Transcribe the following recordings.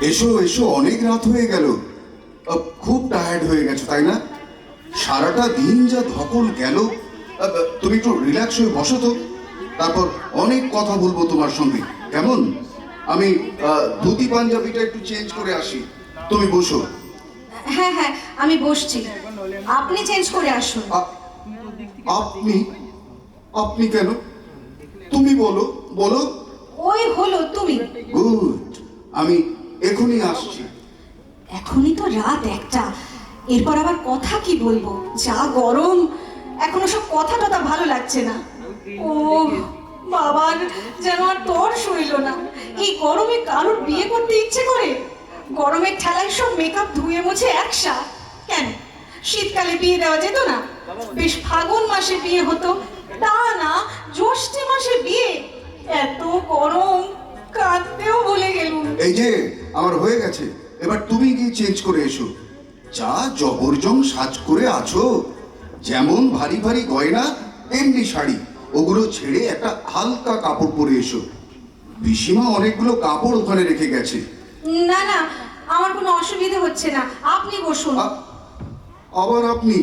এসো এসো, অনেক রাত হয়ে গেল। খুব টায়ার্ড হয়ে গেছো তাই না? সারাটা দিন যা ধকল গেল। তুমি একটু রিল্যাক্স হয়ে বসো তো, তারপর অনেক কথা বলবো তোমার সঙ্গে, কেমন? আমি ধুতি পাঞ্জাবিটা একটু চেঞ্জ করে আসি, তুমি বসো। হ্যাঁ হ্যাঁ, আমি বসছি, আপনি চেঞ্জ করে আসুন। আপনি? আপনি কেন? তুমি বলো বলো। ওই হলো তুমি। গুড, আমি এখনই আসছি। এখনই তো রাত 1টা, এরপর আবার কথা কি বলবো, যা গরম। এখন সব কথা টথা ভালো লাগছে না। ও বাবার যেন আর তর সইল না। এই গরমে কারোর বিয়ে করতে ইচ্ছে করে? গরমের ঠেলায় সব মেকআপ ধুয়ে মুছে একসা। কেন শীতকালে বিয়ে দেওয়া যেত না? বেশ ফাগুন মাসে বিয়ে হতো, তা না জ্যৈষ্ঠ মাসে বিয়ে। এত গরম, কাঁদতেও ভুলে গেলুম। এই যে আমার হয়ে গেছে, এবার তুমি গিয়ে চেঞ্জ করে এসো। যা জবরজং সাজ করে আছো, যেমন ভারী ভারী গয়না এমনি শাড়ি, ওগুলো ছেড়ে একটা হালকা কাপড় পরে এসো। পিসিমা অনেকগুলো কাপড় ওখানে রেখে গেছে। না না, আমার কোনো অসুবিধা হচ্ছে না, আপনি বসুন। আবার আপনি?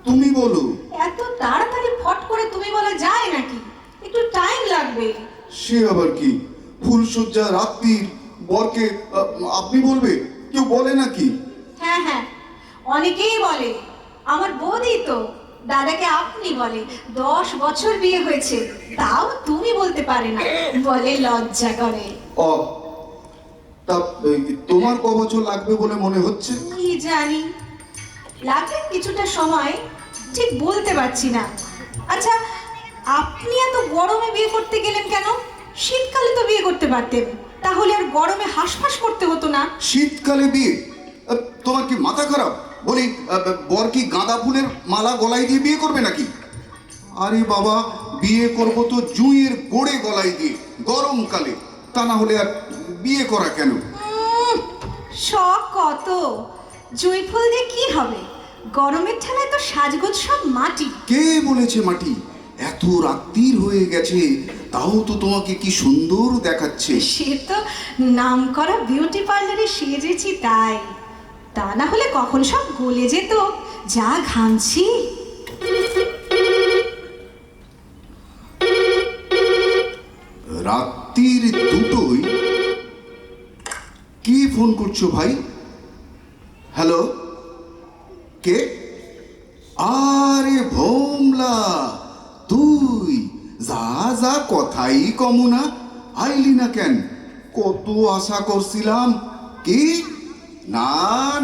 তুমি বলো। এত তাড়াতাড়ি ফট করে তুমি বলা যায় নাকি? একটু টাইম লাগবে। সে আবার কি? ফুলসজ্জা রাত্রির বরকে আপনি বলবে? কেউ বলে নাকি? হ্যাঁ হ্যাঁ, অনেকেই বলে। আমার বৌদি তো দাদাকে আপনি বলে। 10 বছর বিয়ে হয়েছে, তাও তুমি বলতে পারে না, বলে লজ্জা করে। ও, তা তোমার ক বছর লাগবে বলে মনে হচ্ছে? কি জানি, লাগবে কিছুটা সময়, ঠিক বলতে পারছি না। আচ্ছা, আপনি এত গরমে বিয়ে করতে গেলেন কেন? শীতকালে তো বিয়ে করতে পারতেন, তাহলে আর গরমে হাঁসফাঁস করতে হতো না। শীতকালে বিয়ে? তোমার কি মাথা খারাপ? বলি, বর কি গাঁদা ফুলের মালা গলায় দিয়ে বিয়ে করবে নাকি? আরে বাবা, বিয়ে করব তো জুঁইয়ের গোড়ে গলায় দিয়ে, গরমকালে। তা না হলে আর বিয়ে করা কেন? শখ কত! জুঁই ফুল দিয়ে কি হবে? গরমের ঠেলায় তো সাজগোজ সব মাটি। কে বলেছে মাটি? এত রাত্রির হয়ে গেছে, তাও তো তোমাকে কি সুন্দর দেখাচ্ছে। সে তো নামকরা বিউটি পার্লারে সেজেছি তাই, তা না হলে কখন সব গলে যেত, যা ঘামছি। রাত্রির 2টোয়? কি ফোন করছো ভাই? হ্যালো, কে? আরে ভোমলা, তুই? যা যা, কথাই কমু না, আইলি না কেন? কত আশা করছিলাম। কি? না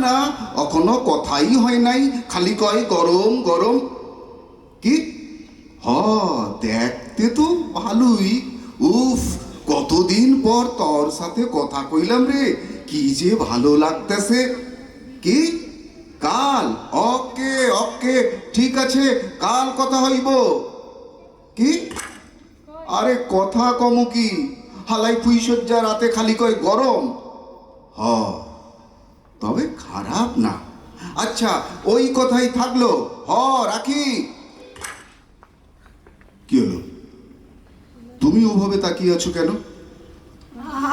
না, এখনো কথাই হয় নাই, খালি কয় গরম গরম। কি? হ, দেখতে তো ভালোই। উফ, কতদিন পর তোর সাথে কথা কইলাম রে, কি যে ভালো লাগতেছে। কি? কাল? ওকে ওকে, ঠিক আছে, কাল কথা হইব। কি? আরে কথা কমু কি, হালাই ফুইসজ্জা রাতে খালি কয় গরম। হ, তবে খারাপ না। আচ্ছা, ওই কথাই থাকলো। হ, রাখি। কি হলো? তুমি ওভাবে তাকিয়ে আছো কেন?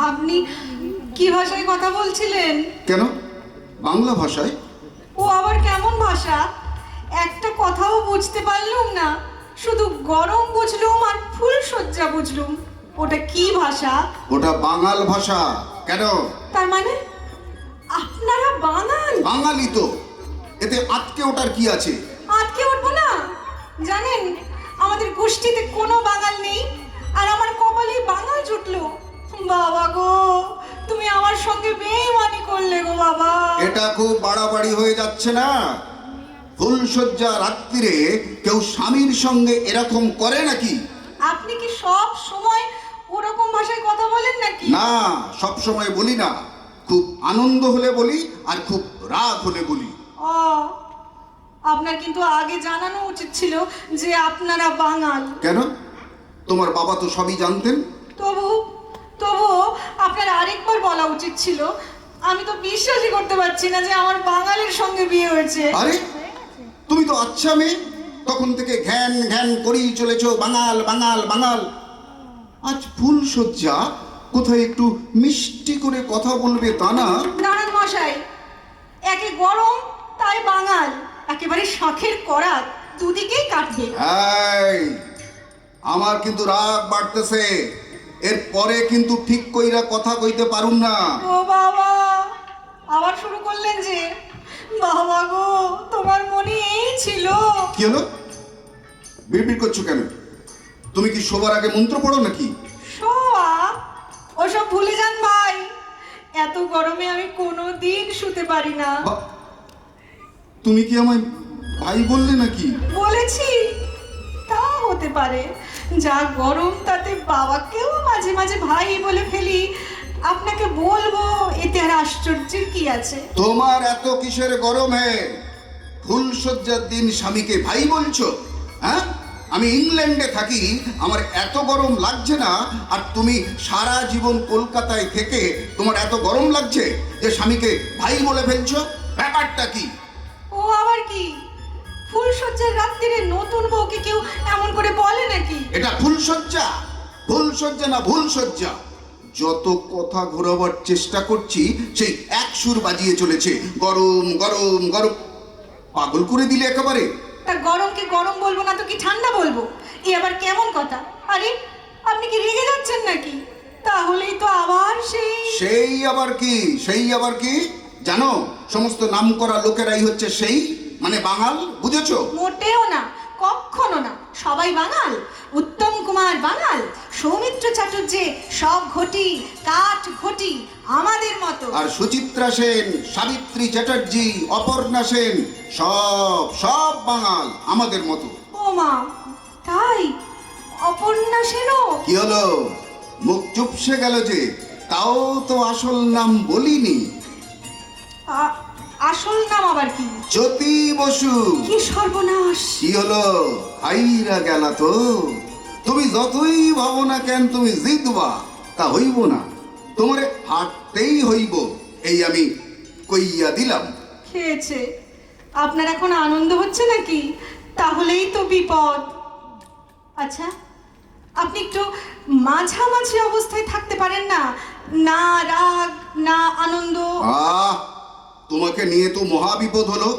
আপনি কি ভাষায় কথা বলছিলেন? কেন, বাংলা ভাষায়? ও আবার কেমন ভাষা? একটা কথাও বুঝতে পারলুম না, শুধু গরম বুঝলুম আর ফুলসজ্জা বুঝলুম। ওটা কি ভাষা? ওটা বাঙাল ভাষা। কেন? তার মানে আপনারা বাঙাল? বাঙালি তো, এতে আটকে ওঠার কি আছে? আটকে উঠবো না? জানেন, আমাদের গোষ্ঠীতে কোনো বাঙাল নেই, আর আমার কপালে বাঙাল জুটলো। বাবা গো, তুমি আমার সঙ্গে বেইমানি করলে গো বাবা। এটা খুব বাড়াবাড়ি হয়ে যাচ্ছে না? ফুলসজ্জা রাত্রিরে কেউ স্বামীর সঙ্গে এরকম করে নাকি? আপনি কি সব সময় ওরকম ভাষায় কথা বলেন নাকি? না, সব সময় বলি না, খুব আনন্দ হলে বলি আর খুব রাগ হলে বলি। ও, আপনার কিন্তু আগে জানানো উচিত ছিল যে আপনারা বাঙাল। কেন? তোমার বাবা তো সবই জানতেন। তবু আপনার আরেকবার বলা উচিত ছিল। আমি তো বিশ্বাসই করতে পারছি না যে আমার বাঙালির সঙ্গে বিয়ে হয়েছে। আরে, তুমি তো আচ্ছা মেয়ে, তখন থেকে ঘ্যান ঘ্যান করেই চলেছো, বাঙাল বাঙাল বাঙাল। আজ ফুলসজ্জা কোথায় একটু মিষ্টি করে কথা বলবে তা না। দাঁড়ান মশাই, একে গরম তাই বাঙাল, একেবারে শাঁখের করাত, দুদিকেই কাটবে। এই, আমার কিন্তু রাগ বাড়তেছে, এর পরে কিন্তু ঠিক কইরা কথা কইতে পারুম না। ও বাবা, আবার শুরু করলেন যে। বাবা গো, তোমার মনে এই ছিল। কি হলো, বিড়বিড় করছো কেন? তুমি কি শোবার আগে মন্ত্র পড়ো নাকি? শোয়া ওসব ভুলে যান ভাই, এত গরমে আমি কোনোদিন শুতে পারি না। তুমি কি আমায় ভাই বললে নাকি? বলেছি, তা হতে পারে। যা গরম তাতে বাবাকেও মাঝে মাঝে ভাই বলে ফেলি। আপনাকে বলবো, এতে আর আশ্চর্যের কি আছে? তোমার এত কিসের গরমে ফুলসজ্জার দিন স্বামীকে ভাই বলছো? হ্যাঁ, আমি ইংল্যান্ডে থাকি, আমার এত গরম লাগছে না, আর তুমি সারা জীবন কলকাতায় থেকে তোমার এত গরম লাগছে যে স্বামীকে ভাই বলে ফেলছো? ব্যাপারটা কি? ও আবার কি, ফুলসজ্জার রাত্রিরে নতুন বউকে কেউ এমন করে বলে নাকি? এটা ফুলসজ্জা? ফুলসজ্জা না ভুলসজ্জা? যত কথা ঘোরাবার চেষ্টা করছি সেই এক সুর বাজিয়ে চলেছে, গরম গরম গরম। পাগল করে দিলে একেবারে। তা গরমকে গরম বলবো না তো কি ঠান্ডা বলবো? এ আবার কেমন কথা? আরে আপনি কি রেগে যাচ্ছেন নাকি? তাহলেই তো আবার সেই আবার কি? সেই আবার কি জানো, সমস্ত নামকরা লোকেরাই হচ্ছে সেই, মানে বাঙাল, বুঝেছো? মোটেও না, কখনো না। সবাই বাঙাল। উত্তম কুমার বাঙাল, সৌমিত্র চাটুর্যে সব ঘটি কাঠ ঘটি আমাদের মতো। আর সুচিত্রা সেন, সাবিত্রী চ্যাটার্জি, অপর্ণা সেন সব সব বাঙাল আমাদের মতো। ও মা, তাই? অপর্ণা সেনও? কি হলো, মুখ চুপসে গেল যে? তাও তো আসল নাম বলিনি। আসল নাম আবার কি? জ্যোতি বসু। কি সর্বনাশ! কি হলো, হাইরা গেলা তো? তুমি যতই ভাবো না কেন, তুমি জিতবা তা হইব না, তোমারে হাঁটতেই হইব, এই আমি কইয়া দিলাম। খেয়েছে। আপনার এখন আনন্দ হচ্ছে নাকি? তাহলেই তো বিপদ। আচ্ছা, আপনি একটু মাঝামাঝি অবস্থায় থাকতে পারেন না? না রাগ না আনন্দ। তোমাকে নিয়ে তো মহাবিপদ হলো।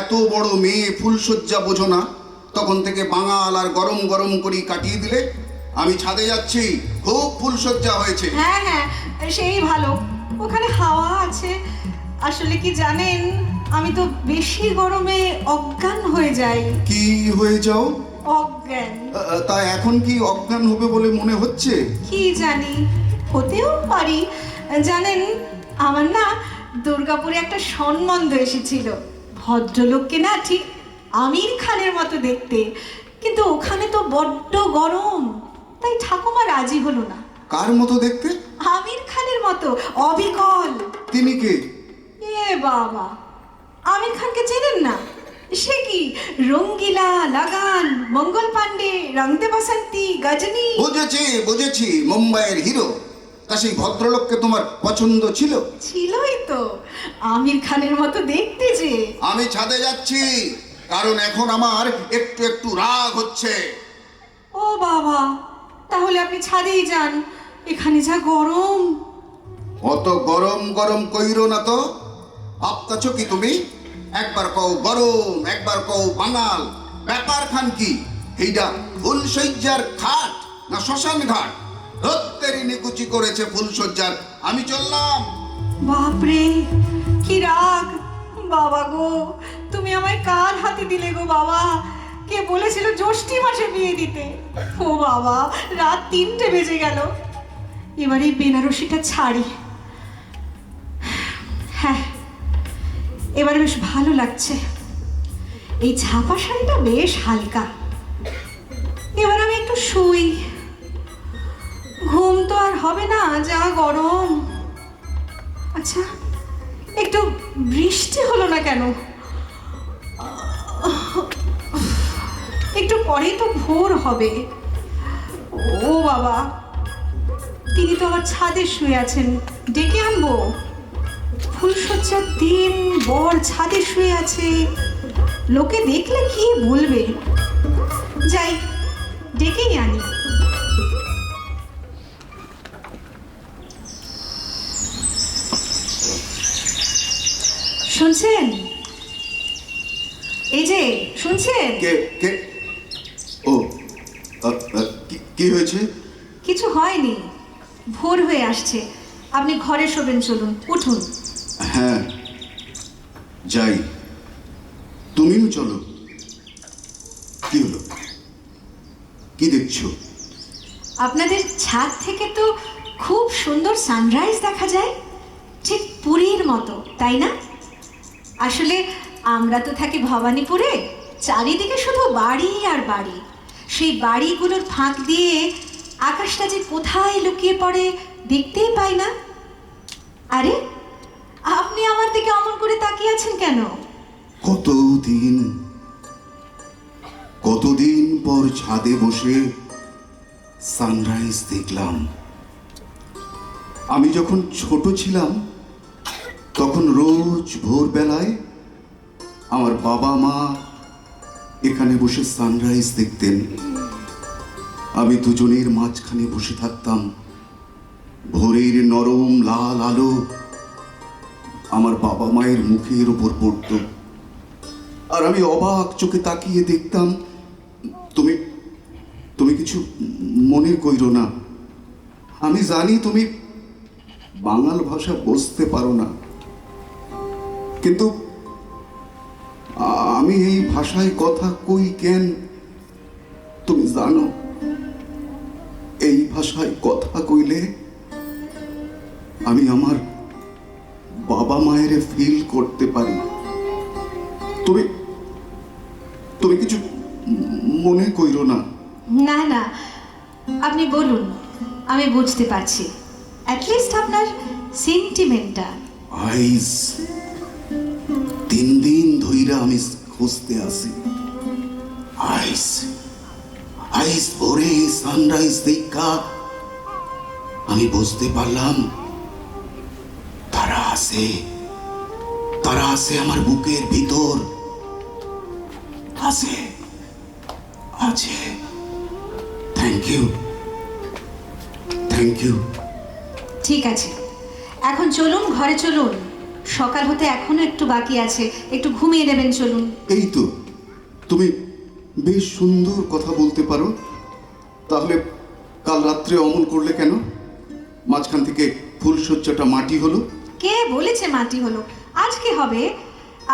এত বড় মেয়ে, ফুলসজ্জা বোঝো না, তখন থেকে বাঙাল আর গরম গরম করি কাটিয়ে দিলে। আমি ছাদে যাচ্ছি, খুব ফুলসজ্জা হয়েছে। হ্যাঁ হ্যাঁ, সেই ভালো, ওখানে হাওয়া আছে। আসলে কি জানেন, আমি তো বেশি গরমে অজ্ঞান হয়ে যাই। কি হয়ে যাও? অজ্ঞান। তা এখন কি অজ্ঞান হবে বলে মনে হচ্ছে? কি জানি, হতেও পারি। জানেন, আমার না দুর্গাপুরে একটা সম্বন্ধ এসেছিল। ভদ্রলোককে না ঠিক আমির খানের মতো দেখতে, কিন্তু ওখানে তো বড্ড গরম, তাই ঠাকুমা রাজি হলো না। কার মতো দেখতে? আমির খানের মতো, অবিকল। তিনি কে? এ বাবা, আমির খানকে চেনেন না? সে কি রঙ্গিলা, লাগান, মঙ্গল পান্ডে, রংদে বসন্তি, গজনী। বুঝেছি বুঝেছি, মুম্বাইয়ের হিরো। তা সেই ভদ্রলোককে তোমার পছন্দ ছিল? ছিলই তো, আমির খানের মতো দেখতে যে। আমি ছাদে যাচ্ছি, কারণ এখন আমার একটু একটু রাগ হচ্ছে। ও বাবা, তাহলে আপনি ছাদেই যান, এখানে যা গরম। অত গরম গরম কইরো না তো। ভাবতাছো কি তুমি? একবার কও গরম, একবার কও বাঙাল, ব্যাপার খান কি? এইটা ফুলসজ্জার খাট না শ্মশান ঘাট? রত্তেরি নিকুচি করেছে ফুলসজ্জার। আমি চললাম। বাপরে, কি রাগ! বাবা গো, তুমি আমায় কার হাতে দিলে গো বাবা? কে বলেছিল জ্যৈষ্ঠী মাসে বিয়ে দিতে? ও বাবা, রাত 3টে বেজে গেল। এবার এই বেনারসিটা ছাড়ি। হ্যাঁ, এবার বেশ ভালো লাগছে। এই ছাপা শাড়িটা বেশ হালকা। এবার আমি একটু শুই। ঘুম তো আর হবে না, যা গরম। আচ্ছা, একটু বৃষ্টি হলো না কেন? একটু পরেই তো ভোর হবে। ও বাবা, তিনি তো আবার ছাদে শুয়ে আছেন, ডেকে আনবো? ফুলসজ্জার দিন বর ছাদে শুয়ে আছে, লোকে দেখলে কি বলবে? যাই, ডেকেই আনি। শুনছেন? এই যে শুনছেন? কে কে ও কি হয়েছে? কিছু হয়নি, ভোর হয়ে আসছে, আপনি ঘরে শোবেন, চলুন উঠুন। হ্যাঁ যাই, তুমিও চলো। কি হলো, কি দেখছো? আপনাদের ছাদ থেকে তো খুব সুন্দর সানরাইজ দেখা যায়, ঠিক পুরীর মতো, তাই না? আসলে আমরা তো থাকি ভবানীপুরে, চারিদিকে শুধু বাড়ি আর বাড়ি। সেই বাড়িগুলোর ফাঁক দিয়ে আকাশটা যে কোথায় লুকিয়ে পড়ে দেখতেই পাই না। আরে, আপনি আমার দিকে অমন করে তাকিয়ে আছেন কেন? কতদিন কতদিন পর ছাদে বসে সানরাইজ দেখলাম। আমি যখন ছোট ছিলাম তখন রোজ ভোরবেলায় আমার বাবা মা এখানে বসে সানরাইজ দেখতেন। আমি দুজনের মাঝখানে বসে থাকতাম। ভোরের নরম লাল আলো আমার বাবা মায়ের মুখের উপর পড়ত, আর আমি অবাক চোখে তাকিয়ে দেখতাম। তুমি তুমি কিছু মনে কইরো না, আমি জানি তুমি বাংলা ভাষা বুঝতে পারো না, কিন্তু আমি এই ভাষায় কথা কই কেন তুমি জানো? এই ভাষায় কথা কইলে আমি আমার বাবা মায়ের ফিল করতে পারি। তুমি তুমি কিছু মনে কইরো না। না না, আপনি বলুন, আমি বুঝতে পারছি। অ্যাটলিস্ট আপনার সেন্টিমেন্টটা। আইস 3 দিন ধইরা আমি খুঁজতে আসি। আইস আইস ভোরে সানরাইজ দেখা আমি বুঝতে পারলাম তারা আছে আমার বুকের ভিতর, আছে আছে। Thank you. ঠিক আছে, এখন চলুন ঘরে চলুন, সকাল হতে এখনো একটু বাকি আছে, একটু ঘুমিয়ে নেবেন, চলুন। এই তো, তুমি বেশ সুন্দর কথা বলতে পারো। তাহলে কাল রাত্রে অমন করলে কেন? মাঝখান থেকে ফুলশয্যাটা মাটি হলো। কে বলেছে মাটি হলো? আজ কি হবে?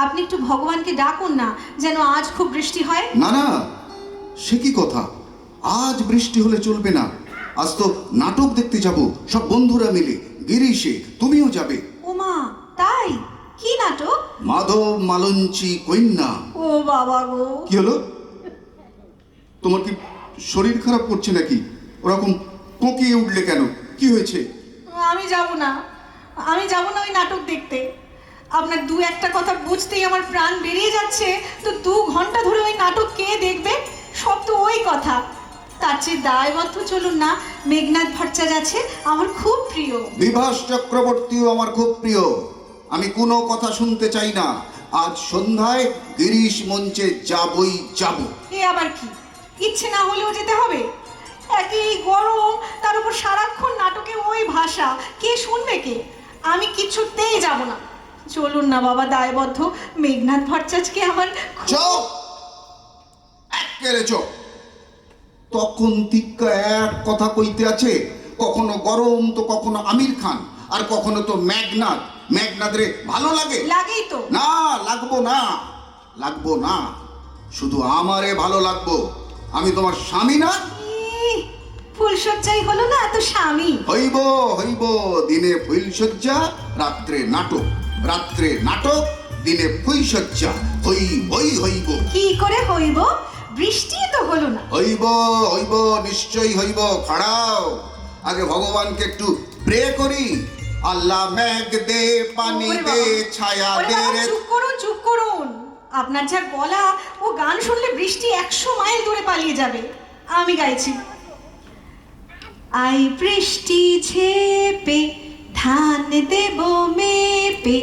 আপনি একটু ভগবানকে ডাকুন না, যেন আজ খুব বৃষ্টি হয়। না না, সে কি কথা? আজ বৃষ্টি হলে চলবে না। আজ তো নাটক দেখতে যাব সব বন্ধুরা মিলে, গিরিশে তুমিও যাবে। ওমা, তাই? কি নাটক? মাধব মালঞ্চি কন্যা। ও বাবা গো! কি হলো, তোমার কি শরীর খারাপ করছে নাকি? ওরকম কোঁকিয়ে উঠলে কেন? কি হয়েছে? আমি যাব না, আমি যাব না ওই নাটক দেখতে। আপনার দু একটা কথা বুঝতেই আমার প্রাণ বেরিয়ে যাচ্ছে। তো 2 ঘন্টা ধরে ওই নাটক কে দেখবে? সব তো ওই কথা। তার চেয়ে দায়বদ্ধ চলুন না, মেঘনাথ ভট্টাচার্য আছে, আমার খুব প্রিয়। বিভাস চক্রবর্তীও আমার খুব প্রিয়। আমি কোনো কথা শুনতে চাই না। আজ সন্ধ্যায় গিরিশ মঞ্চে যাবই যাব। এ আবার কি? ইচ্ছে না হলেও যেতে হবে? একই গরম, তার উপর সারাক্ষণ নাটকে ওই ভাষা, কে শুনবে কে? আমি কিছুতেই যাব না। চলুন না বাবা, দায়বদ্ধ। মেঘনাথ ভট্টাচার্যকে আমার চুপ, একেবারে চুপ। তখন তিক্কা এক কথা কইতে আছে, কখনো গরম তো কখনো আমির খান, আর কখনো তো মেঘনাথ। মেঘনাথ রে ভালো লাগে? লাগেই তো। না, লাগবো না, শুধু আমারে ভালো লাগবো। আমি তোমার স্বামী না? ফুলশয্যাই হলো না তো স্বামী? হইব, দিনে ফুলশয্যা, রাত্রে নাটক, দিনে ফুলশয্যা, হইব। কি করে হইব? বৃষ্টি তো হলো না। হইব, নিশ্চয়ই হইব। খাড়াও, আগে ভগবানকে একটু প্রে করি। আল্লাহ মেঘ দে, পানি দে, ছায়া ওরে দে বাবা, রে। চুপ করুন। আপনার যা গলা, ও গান শুনলে বৃষ্টি 100 মাইল দূরে পালিয়ে যাবে। আমি গাইছি। আই বৃষ্টি ঝেপে, ধান দেব মেপে।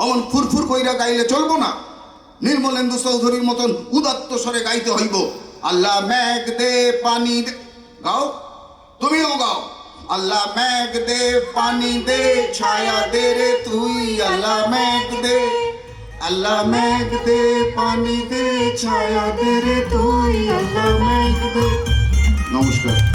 অমন ফুরফুর কইরা গাইলে চলবো না। নির্মলেন্দু চৌধুরীর মতন উদাত্ত স্বরে গাইতে হইব। আল্লাহ মেঘ দে, পানি দে। গাও, তুমিও গাও। আল্লাহ মেঘ দে পানি দে ছায়া দে রে তুই আল্লাহ মেঘ দে আল্লাহ মেঘ দে পানি দে ছায়া দে রে তুই আল্লাহ মেঘ দে। নমস্কার।